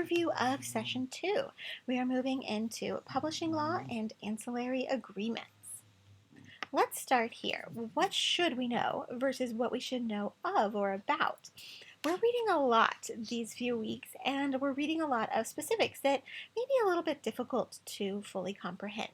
overview of Session 2. We are moving into publishing law and ancillary agreements. Let's start here. What should we know versus what we should know of or about? We're reading a lot these few weeks, and we're reading a lot of specifics that may be a little bit difficult to fully comprehend.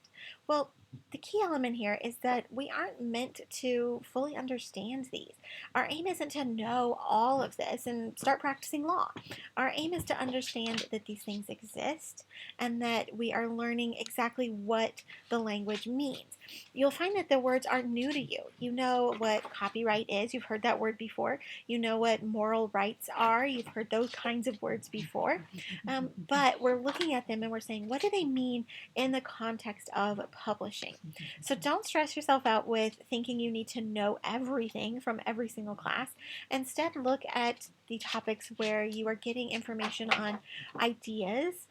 Well, the key element here is that we aren't meant to fully understand these. Our aim isn't to know all of this and start practicing law. Our aim is to understand that these things exist and that we are learning exactly what the language means. You'll find that the words aren't new to you. You know what copyright is. You've heard that word before. You know what moral rights are. You've heard those kinds of words before. But we're looking at them and we're saying, what do they mean in the context of publishing? So don't stress yourself out with thinking you need to know everything from every single class. Instead, look at the topics where you are getting information on ideas,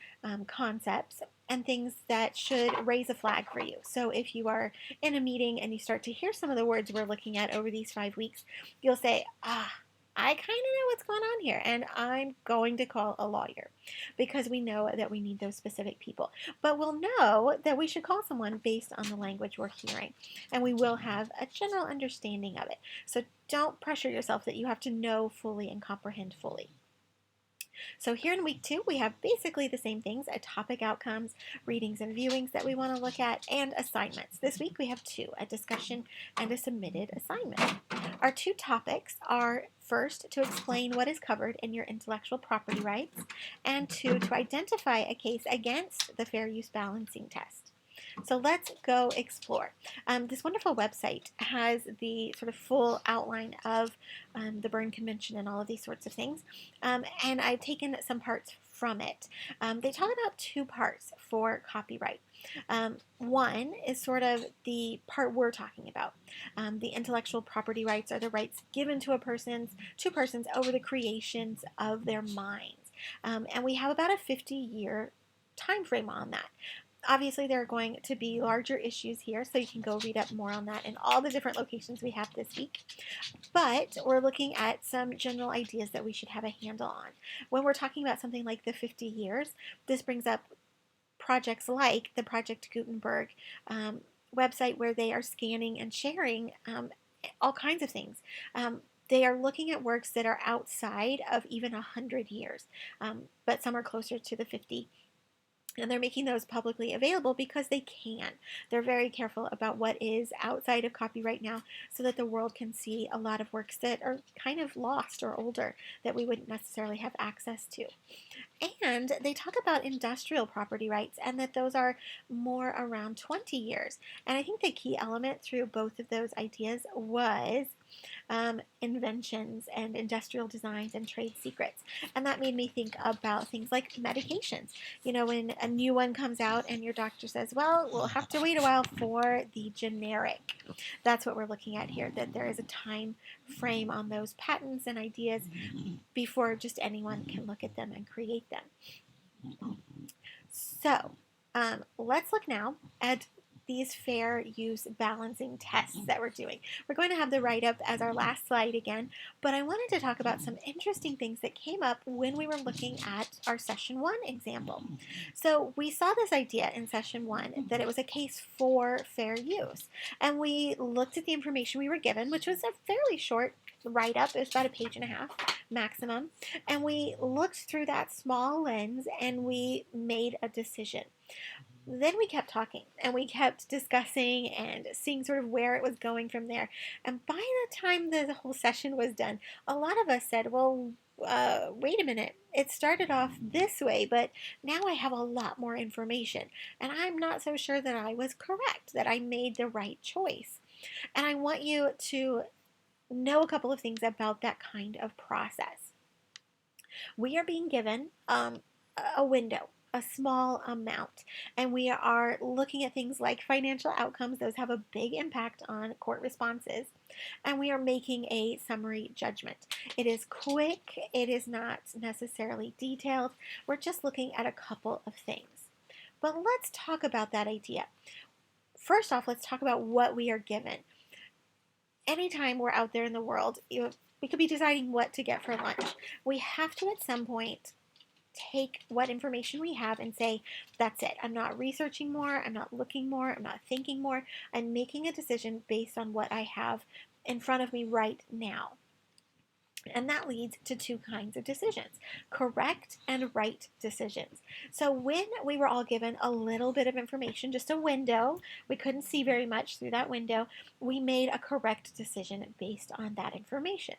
concepts, and things that should raise a flag for you. So if you are in a meeting and you start to hear some of the words we're looking at over these 5 weeks, you'll say, I kind of know what's going on here, and I'm going to call a lawyer, because we know that we need those specific people. But we'll know that we should call someone based on the language we're hearing, and we will have a general understanding of it. So don't pressure yourself that you have to know fully and comprehend fully. So here in week 2, we have basically the same things: topic outcomes, readings and viewings that we want to look at, and assignments. This week we have 2, a discussion and a submitted assignment. Our 2 topics are, first, to explain what is covered in your intellectual property rights, and 2, to identify a case against the fair use balancing test. So let's go explore. This wonderful website has the sort of full outline of the Berne Convention and all of these sorts of things, and I've taken some parts from it. They talk about 2 parts for copyright. One is sort of the part we're talking about. The intellectual property rights are the rights given to two persons over the creations of their minds. And we have about a 50-year time frame on that. Obviously, there are going to be larger issues here, so you can go read up more on that in all the different locations we have this week. But we're looking at some general ideas that we should have a handle on. When we're talking about something like the 50 years, this brings up projects like the Project Gutenberg website, where they are scanning and sharing all kinds of things. They are looking at works that are outside of even 100 years, but some are closer to the 50. And they're making those publicly available because they can. They're very careful about what is outside of copyright now, so that the world can see a lot of works that are kind of lost or older that we wouldn't necessarily have access to. And they talk about industrial property rights, and that those are more around 20 years. And I think the key element through both of those ideas was inventions and industrial designs and trade secrets. And that made me think about things like medications. You know, when a new one comes out and your doctor says, well, we'll have to wait a while for the generic. That's what we're looking at here, that there is a time frame on those patents and ideas before just anyone can look at them and create them. So let's look now at these fair use balancing tests that we're doing. We're going to have the write-up as our last slide again, but I wanted to talk about some interesting things that came up when we were looking at our Session 1 example. So we saw this idea in Session 1 that it was a case for fair use, and we looked at the information we were given, which was a fairly short write-up. It was about 1.5 pages maximum, and we looked through that small lens and we made a decision. Then we kept talking and we kept discussing and seeing sort of where it was going from there. And by the time the whole session was done, a lot of us said, well, wait a minute, it started off this way, but now I have a lot more information. And I'm not so sure that I was correct, that I made the right choice. And I want you to know a couple of things about that kind of process. We are being given a window, a small amount, and we are looking at things like financial outcomes. Those have a big impact on court responses, and we are making a summary judgment. It is quick, it is not necessarily detailed. We're just looking at a couple of things. But let's talk about that idea. First off, let's talk about what we are given. Anytime we're out there in the world, we could be deciding what to get for lunch. We have to, at some point, take what information we have and say, that's it. I'm not researching more. I'm not looking more. I'm not thinking more. I'm making a decision based on what I have in front of me right now. And that leads to two kinds of decisions, correct and right decisions. So when we were all given a little bit of information, just a window, we couldn't see very much through that window, we made a correct decision based on that information.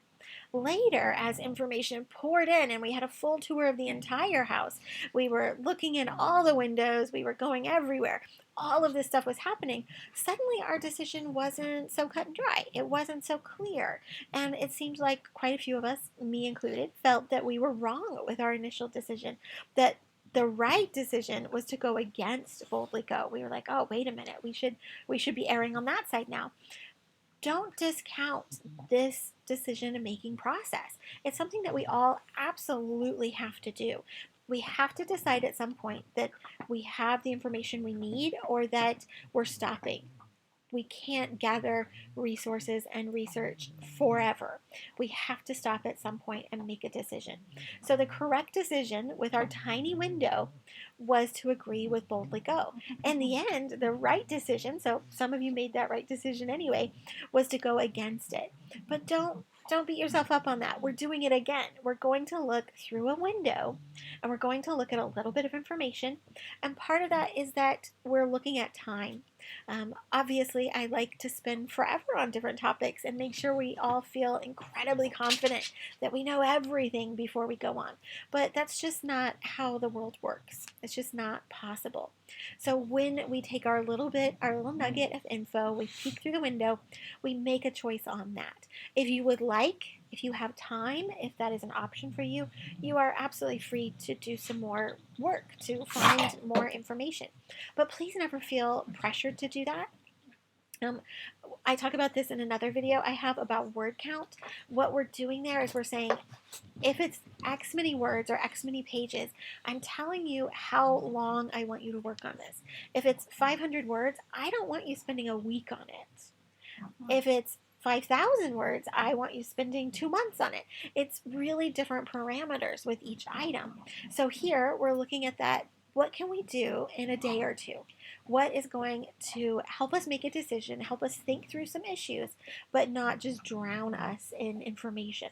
Later, as information poured in and we had a full tour of the entire house, we were looking in all the windows, we were going everywhere, all of this stuff was happening, suddenly our decision wasn't so cut and dry. It wasn't so clear. And it seemed like quite a few of us, me included, felt that we were wrong with our initial decision, that the right decision was to go against Boldly Go. We were like, oh, wait a minute, we should be erring on that side now. Don't discount this decision-making process. It's something that we all absolutely have to do. We have to decide at some point that we have the information we need or that we're stopping. We can't gather resources and research forever. We have to stop at some point and make a decision. So the correct decision with our tiny window was to agree with Boldly Go. In the end, the right decision, so some of you made that right decision anyway, was to go against it. But don't beat yourself up on that. We're doing it again. We're going to look through a window and we're going to look at a little bit of information. And part of that is that we're looking at time. Obviously, I like to spend forever on different topics and make sure we all feel incredibly confident that we know everything before we go on. But that's just not how the world works. It's just not possible. So when we take our little nugget of info, we peek through the window, we make a choice on that. If you have time, if that is an option for you, you are absolutely free to do some more work, to find more information. But please never feel pressured to do that. I talk about this in another video I have about word count. What we're doing there is we're saying, if it's X many words or X many pages, I'm telling you how long I want you to work on this. If it's 500 words, I don't want you spending a week on it. If it's 5,000 words, I want you spending 2 months on it. It's really different parameters with each item. So here we're looking at that. What can we do in a day or two? What is going to help us make a decision, help us think through some issues, but not just drown us in information?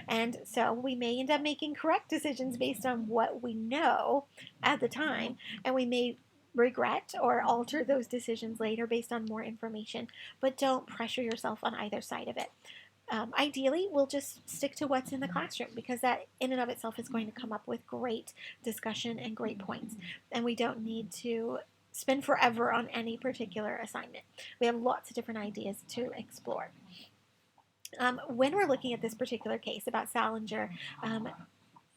And so we may end up making correct decisions based on what we know at the time, and we may regret or alter those decisions later based on more information, but don't pressure yourself on either side of it. Ideally, we'll just stick to what's in the classroom because that in and of itself is going to come up with great discussion and great points. And we don't need to spend forever on any particular assignment. We have lots of different ideas to explore. When we're looking at this particular case about Salinger,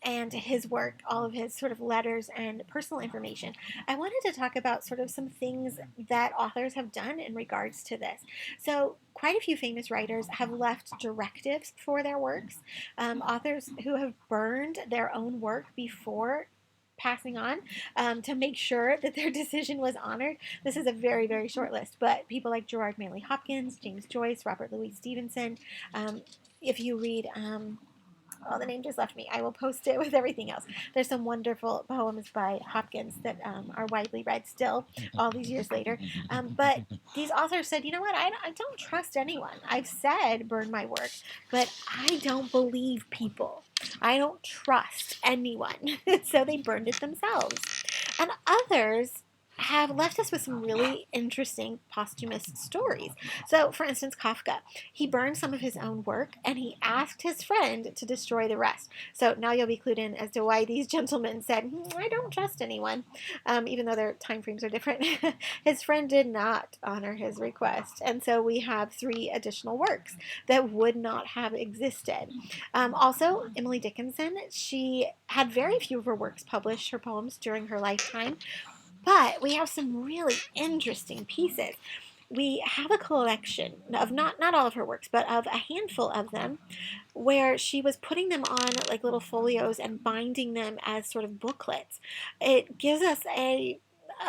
and his work, all of his sort of letters and personal information, I wanted to talk about sort of some things that authors have done in regards to this. So quite a few famous writers have left directives for their works. Authors who have burned their own work before passing on to make sure that their decision was honored. This is a very, very short list, but people like Gerard Manley Hopkins, James Joyce, Robert Louis Stevenson. If you read... the name just left me. I will post it with everything else. There's some wonderful poems by Hopkins that are widely read still all these years later. But these authors said, you know what, I don't trust anyone. I've said burn my work, but I don't believe people. I don't trust anyone. So they burned it themselves. And others have left us with some really interesting posthumous stories. So, for instance, Kafka. He burned some of his own work, and he asked his friend to destroy the rest. So now you'll be clued in as to why these gentlemen said, I don't trust anyone, even though their time frames are different. His friend did not honor his request, and so we have 3 additional works that would not have existed. Also, Emily Dickinson, she had very few of her works published, her poems, during her lifetime. But we have some really interesting pieces. We have a collection of not all of her works, but of a handful of them, where she was putting them on like little folios and binding them as sort of booklets. It gives us a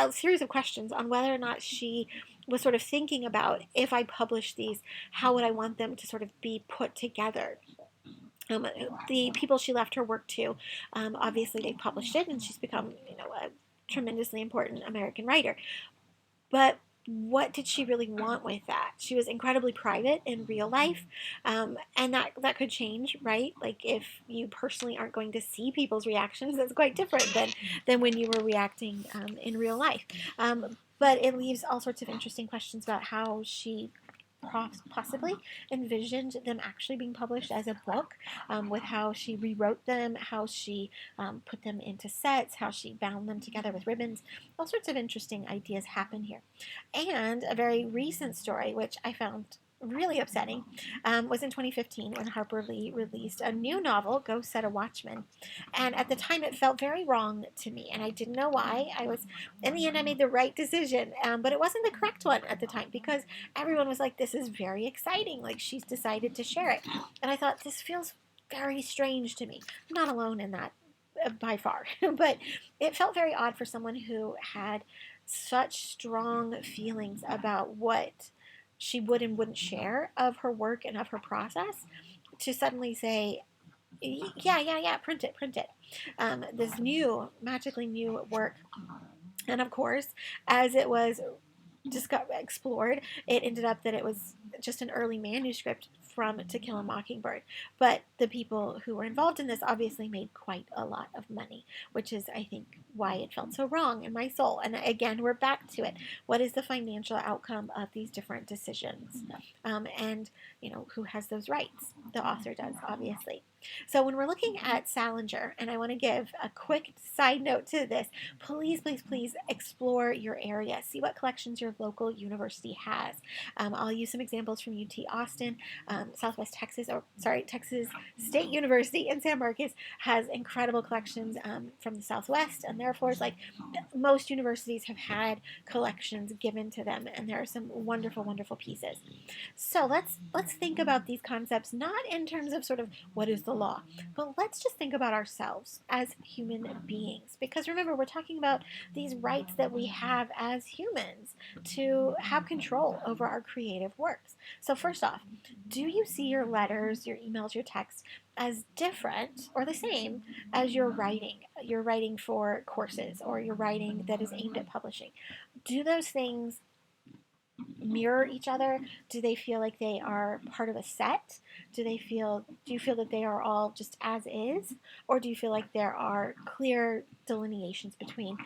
series of questions on whether or not she was sort of thinking about, if I publish these, how would I want them to sort of be put together? The people she left her work to, obviously they published it, and she's become, a tremendously important American writer. But what did she really want with that? She was incredibly private in real life, and that could change, right? Like if you personally aren't going to see people's reactions, that's quite different than when you were reacting in real life. But it leaves all sorts of interesting questions about how she possibly envisioned them actually being published as a book, with how she rewrote them, how she put them into sets, how she bound them together with ribbons. All sorts of interesting ideas happen here. And a very recent story, which I found really upsetting, was in 2015 when Harper Lee released a new novel, Go Set a Watchman. And at the time, it felt very wrong to me, and I didn't know why. In the end, I made the right decision, but it wasn't the correct one at the time, because everyone was like, this is very exciting. Like, she's decided to share it. And I thought, this feels very strange to me. I'm not alone in that, by far. But it felt very odd for someone who had such strong feelings about what she would and wouldn't share of her work and of her process, to suddenly say, yeah, print it. This new, magically new work. And of course, as it was explored, it ended up that it was just an early manuscript from To Kill a Mockingbird. But the people who were involved in this obviously made quite a lot of money, which is, I think, why it felt so wrong in my soul. And again, we're back to it. What is the financial outcome of these different decisions? And, who has those rights? The author does, obviously. So when we're looking at Salinger, and I want to give a quick side note to this, please explore your area. See what collections your local university has. I'll use some examples from UT Austin. Texas State University in San Marcos has incredible collections from the Southwest, and therefore, it's like most universities have had collections given to them, and there are some wonderful, wonderful pieces. So let's think about these concepts not in terms of sort of what is the law, but let's just think about ourselves as human beings, because remember, we're talking about these rights that we have as humans to have control over our creative works. So first off, do you see your letters, your emails, your texts as different or the same as your writing? You're writing for courses, or your writing that is aimed at publishing. Do those things mirror each other? Do they feel like they are part of a set? Do you feel that they are all just as is? Or do you feel like there are clear delineations between,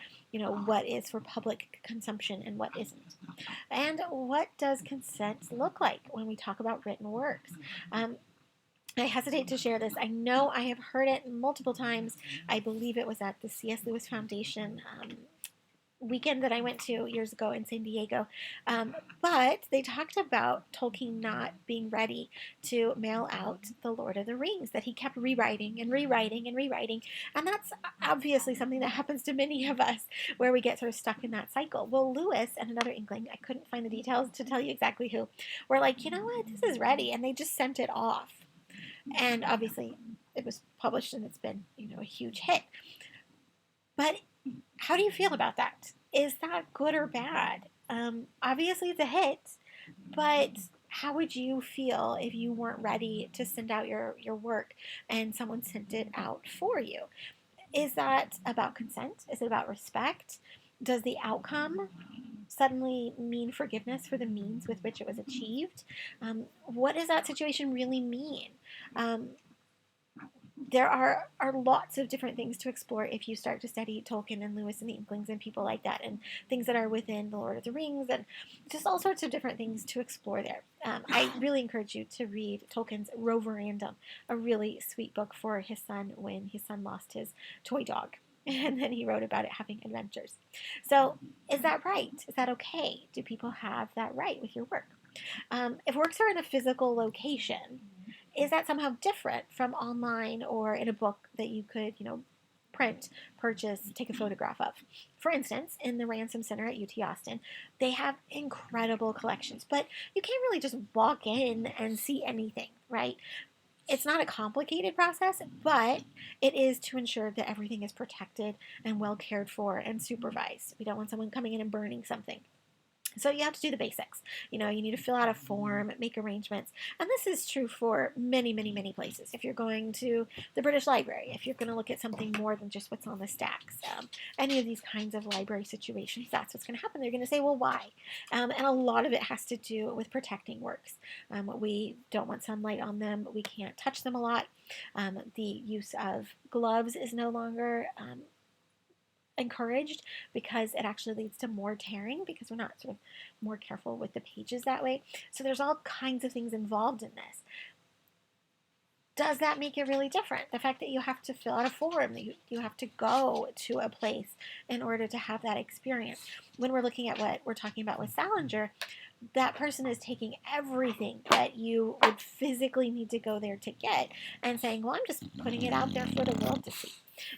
what is for public consumption and what isn't? And what does consent look like when we talk about written works? I hesitate to share this. I know I have heard it multiple times. I believe it was at the C.S. Lewis Foundation weekend that I went to years ago in San Diego. But they talked about Tolkien not being ready to mail out The Lord of the Rings, that he kept rewriting. And that's obviously something that happens to many of us, where we get sort of stuck in that cycle. Well, Lewis and another Inkling, I couldn't find the details to tell you exactly who, were like, you know what, this is ready. And they just sent it off. And obviously it was published, and it's been, a huge hit. But how do you feel about that? Is that good or bad? Obviously it's a hit, but how would you feel if you weren't ready to send out your work and someone sent it out for you? Is that about consent? Is it about respect? Does the outcome suddenly mean forgiveness for the means with which it was achieved? What does that situation really mean? There are lots of different things to explore if you start to study Tolkien and Lewis and the Inklings and people like that, and things that are within The Lord of the Rings, and just all sorts of different things to explore there. I really encourage you to read Tolkien's Roverandom, a really sweet book for his son when his son lost his toy dog. And then he wrote about it having adventures. So is that right? Is that okay? Do people have that right with your work? If works are in a physical location, is that somehow different from online or in a book that you could, print, purchase, take a photograph of? For instance, in the Ransom Center at UT Austin, they have incredible collections, but you can't really just walk in and see anything, right? It's not a complicated process, but it is to ensure that everything is protected and well cared for and supervised. We don't want someone coming in and burning something. So you have to do the basics. You need to fill out a form, make arrangements. And this is true for many, many, many places. If you're going to the British Library, if you're going to look at something more than just what's on the stacks, any of these kinds of library situations, that's what's going to happen. They're going to say, well, why? And a lot of it has to do with protecting works. We don't want sunlight on them. We can't touch them a lot. The use of gloves is no longer encouraged because it actually leads to more tearing because we're not sort of more careful with the pages that way. So there's all kinds of things involved in this. Does that make it really different? The fact that you have to fill out a form, that you have to go to a place in order to have that experience. When we're looking at what we're talking about with Salinger, that person is taking everything that you would physically need to go there to get and saying, well, I'm just putting it out there for the world to see.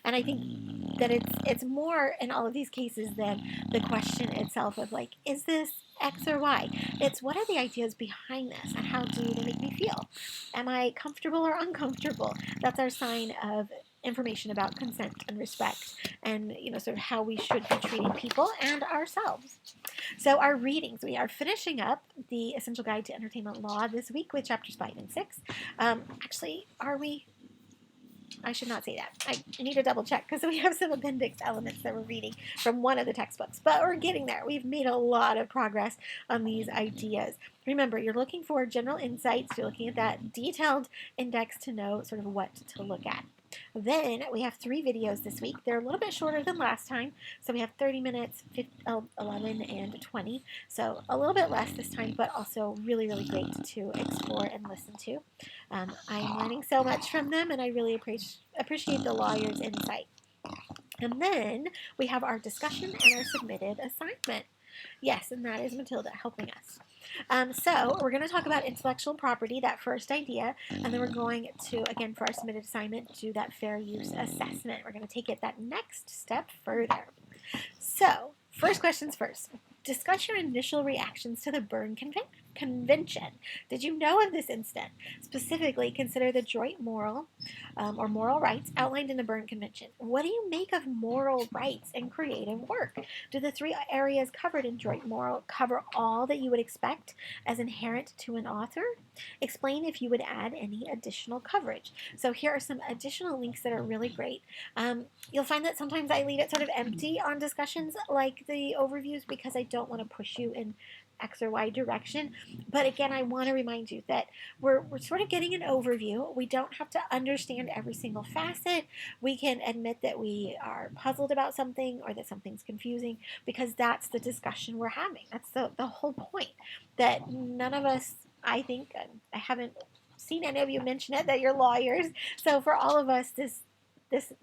And I think that it's more in all of these cases than the question itself of like, is this X or Y? It's what are the ideas behind this and how do they make me feel? Am I comfortable or uncomfortable? That's our sign of information about consent and respect and sort of how we should be treating people and ourselves. So our readings, we are finishing up the Essential Guide to Entertainment Law this week with chapters 5 and 6. Actually, are we? I should not say that. I need to double check because we have some appendix elements that we're reading from one of the textbooks, but we're getting there. We've made a lot of progress on these ideas. Remember, you're looking for general insights. You're looking at that detailed index to know sort of what to look at. Then we have 3 videos this week. They're a little bit shorter than last time. So we have 30 minutes, 11, and 20. So a little bit less this time, but also really, really great to explore and listen to. I'm learning so much from them, and I really appreciate the lawyer's insight. And then we have our discussion and our submitted assignment. Yes, and that is Matilda helping us. So we're going to talk about intellectual property, that first idea, and then we're going to, again, for our submitted assignment, do that fair use assessment. We're going to take it that next step further. So, first questions first. Discuss your initial reactions to the Berne Convention. Did you know of this incident? Specifically, consider the joint moral or moral rights outlined in the Berne Convention. What do you make of moral rights in creative work? Do the 3 areas covered in joint moral cover all that you would expect as inherent to an author? Explain if you would add any additional coverage. So here are some additional links that are really great. You'll find that sometimes I leave it sort of empty on discussions like the overviews because I don't want to push you in X or Y direction. But again, I want to remind you that we're sort of getting an overview. We don't have to understand every single facet. We can admit that we are puzzled about something or that something's confusing because that's the discussion we're having. That's the whole point. That none of us, I think, I haven't seen any of you mention it, that you're lawyers. So for all of us,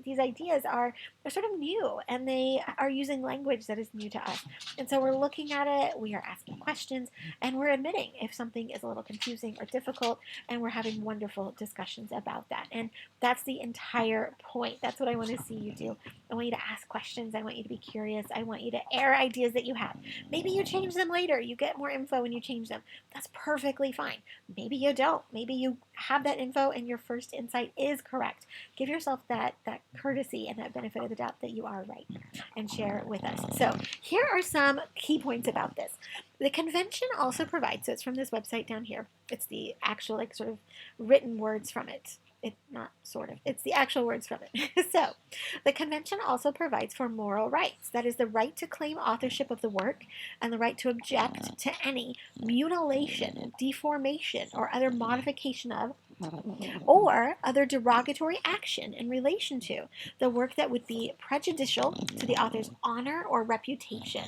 these ideas are sort of new, and they are using language that is new to us. And so we're looking at it, we are asking questions, and we're admitting if something is a little confusing or difficult, and we're having wonderful discussions about that. And that's the entire point. That's what I want to see you do. I want you to ask questions. I want you to be curious. I want you to air ideas that you have. Maybe you change them later. You get more info when you change them. That's perfectly fine. Maybe you don't. Maybe you have that info and your first insight is correct. Give yourself that courtesy and that benefit of the doubt that you are right, and share it with us. So here are some key points about this. The convention also provides, so it's from this website down here. It's the actual sort of written words from it. It's the actual words from it. So, the convention also provides for moral rights. That is the right to claim authorship of the work and the right to object to any mutilation, deformation, or other modification of or other derogatory action in relation to the work that would be prejudicial to the author's honor or reputation.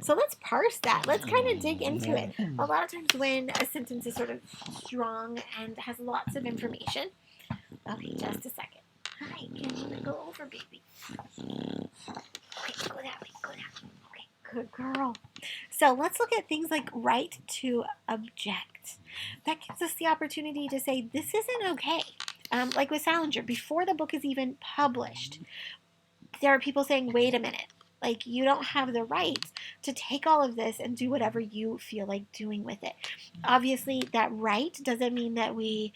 So let's parse that. Let's kind of dig into it. A lot of times when a sentence is sort of strong and has lots of information. Okay, just a second. Hi, can you go over, baby? Okay, go that way, Okay, good girl. So let's look at things like right to object. That gives us the opportunity to say, this isn't okay. Like with Salinger, before the book is even published, there are people saying, wait a minute. Like, you don't have the right to take all of this and do whatever you feel like doing with it. Obviously, that right doesn't mean that we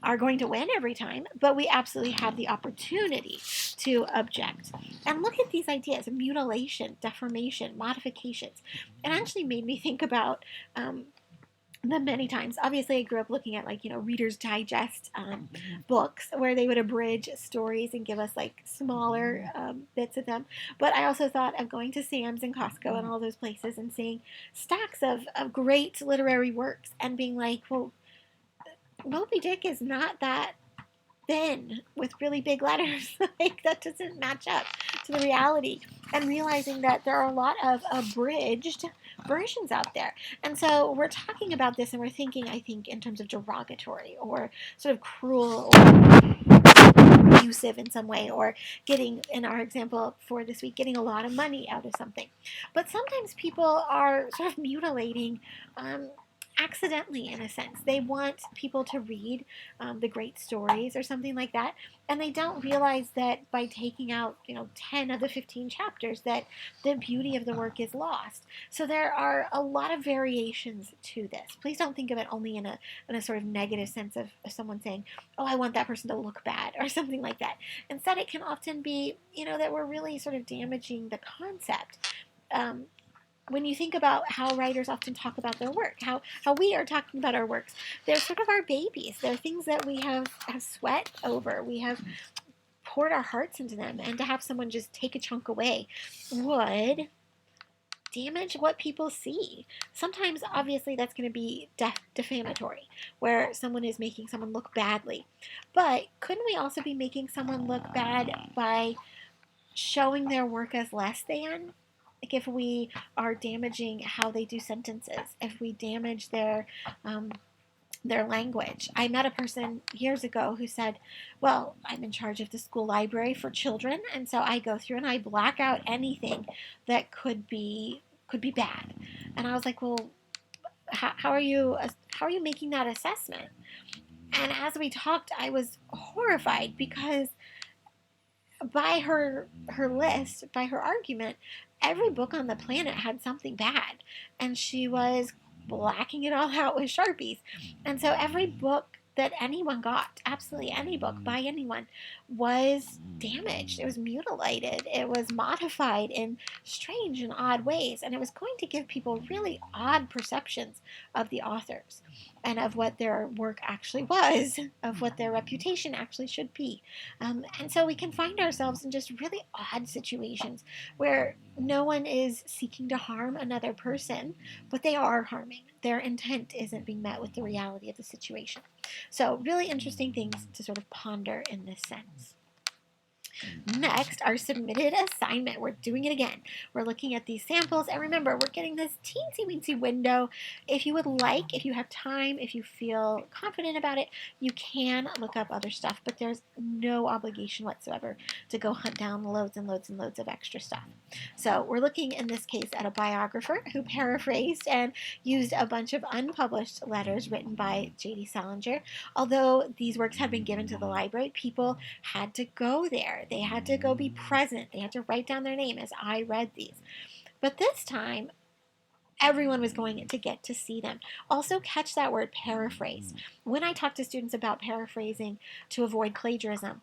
are going to win every time, but we absolutely have the opportunity to object. And look at these ideas: mutilation, deformation, modifications. It actually made me think about the many times. Obviously, I grew up looking at, like, Reader's Digest books where they would abridge stories and give us like smaller bits of them. But I also thought of going to Sam's and Costco and all those places and seeing stacks of great literary works and being like, well, Moby Dick is not that thin with really big letters. Like, that doesn't match up to the reality. And realizing that there are a lot of abridged versions out there. And so we're talking about this and we're thinking, I think, in terms of derogatory or sort of cruel or abusive in some way, or getting, in our example for this week, getting a lot of money out of something. But sometimes people are sort of mutilating accidentally, in a sense. They want people to read the great stories or something like that, and they don't realize that by taking out 10 of the 15 chapters, that the beauty of the work is lost. So there are a lot of variations to this. Please don't think of it only in a sort of negative sense of someone saying, oh, I want that person to look bad or something like that. Instead, it can often be that we're really sort of damaging the concept. When you think about how writers often talk about their work, how we are talking about our works, they're sort of our babies. They're things that we have sweat over. We have poured our hearts into them, and to have someone just take a chunk away would damage what people see. Sometimes, obviously, that's going to be defamatory, where someone is making someone look badly. But couldn't we also be making someone look bad by showing their work as less than? Like, if we are damaging how they do sentences, if we damage their language. I met a person years ago who said, well, I'm in charge of the school library for children, and so I go through and I black out anything that could be bad. And I was like, well, how are you making that assessment? And as we talked, I was horrified, because by her list, by her argument, every book on the planet had something bad, and she was blacking it all out with Sharpies. And so every book that anyone got, absolutely any book by anyone, was damaged. It was mutilated. It was modified in strange and odd ways, and it was going to give people really odd perceptions of the authors and of what their work actually was, of what their reputation actually should be. And so we can find ourselves in just really odd situations where no one is seeking to harm another person, but they are harming. Their intent isn't being met with the reality of the situation. So really interesting things to sort of ponder in this sense. Next, our submitted assignment. We're doing it again. We're looking at these samples, and remember, we're getting this teensy-weensy window. If you would like, if you have time, if you feel confident about it, you can look up other stuff, but there's no obligation whatsoever to go hunt down loads and loads and loads of extra stuff. So we're looking in this case at a biographer who paraphrased and used a bunch of unpublished letters written by J.D. Salinger. Although these works had been given to the library, people had to go there. They had to go be present. They had to write down their name as I read these. But this time, everyone was going to get to see them. Also, catch that word paraphrase. When I talk to students about paraphrasing to avoid plagiarism,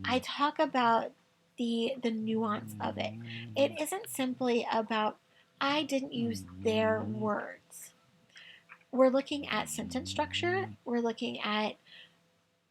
I talk about the nuance of it. It isn't simply about, I didn't use their words. We're looking at sentence structure. We're looking at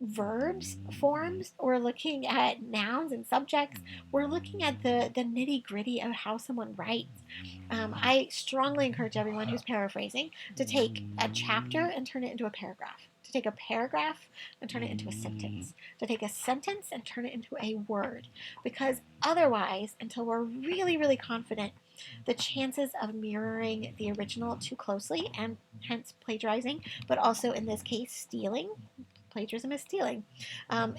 verbs, forms. We're looking at nouns and subjects. We're looking at the nitty-gritty of how someone writes. I strongly encourage everyone who's paraphrasing to take a chapter and turn it into a paragraph, to take a paragraph and turn it into a sentence, to take a sentence and turn it into a word, because otherwise, until we're really, really confident, the chances of mirroring the original too closely, and hence plagiarizing, but also in this case stealing, plagiarism is stealing,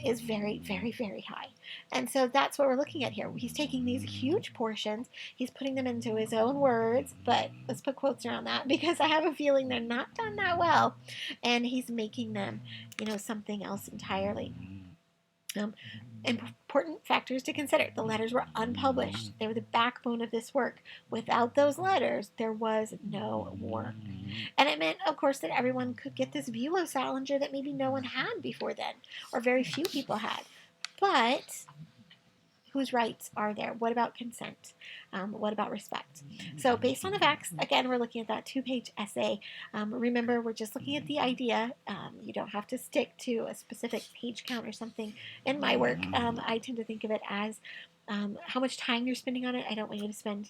is very, very, very high. And so that's what we're looking at here. He's taking these huge portions, he's putting them into his own words, but let's put quotes around that, because I have a feeling they're not done that well, and he's making them, something else entirely. Important factors to consider. The letters were unpublished. They were the backbone of this work. Without those letters, there was no work. And it meant, of course, that everyone could get this view of Salinger that maybe no one had before then, or very few people had. But whose rights are there? What about consent? What about respect? So based on the facts, again, we're looking at that 2-page essay. Remember, we're just looking at the idea. You don't have to stick to a specific page count or something. In my work, I tend to think of it as how much time you're spending on it. I don't want you to spend,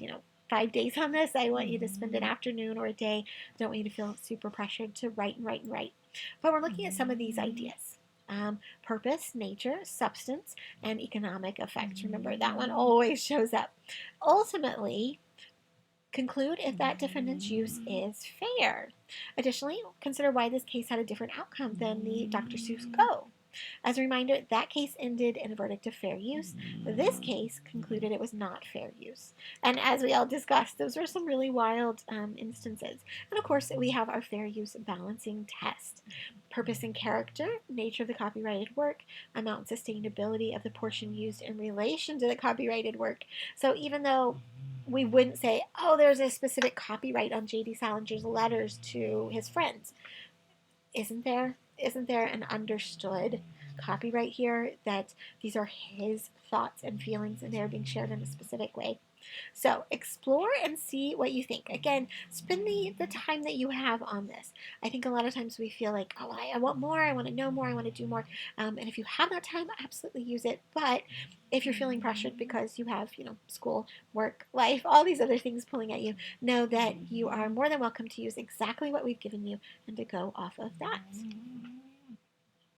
5 days on this. I want you to spend an afternoon or a day. I don't want you to feel super pressured to write and write and write. But we're looking at some of these ideas. Purpose, nature, substance, and economic effect. Remember, that one always shows up. Ultimately, conclude if that defendant's use is fair. Additionally, consider why this case had a different outcome than the Dr. Seuss Go. As a reminder, that case ended in a verdict of fair use. This case concluded it was not fair use. And as we all discussed, those were some really wild instances. And of course, we have our fair use balancing test. Purpose and character, nature of the copyrighted work, amount and sustainability of the portion used in relation to the copyrighted work. So even though we wouldn't say, oh, there's a specific copyright on J.D. Salinger's letters to his friends, isn't there an understood copyright here that these are his thoughts and feelings and they're being shared in a specific way? So explore and see what you think. Again, spend the time that you have on this. I think a lot of times we feel like, oh, I want more, I want to know more, I want to do more. And if you have that time, absolutely use it. But if you're feeling pressured because you have, school, work, life, all these other things pulling at you, know that you are more than welcome to use exactly what we've given you and to go off of that.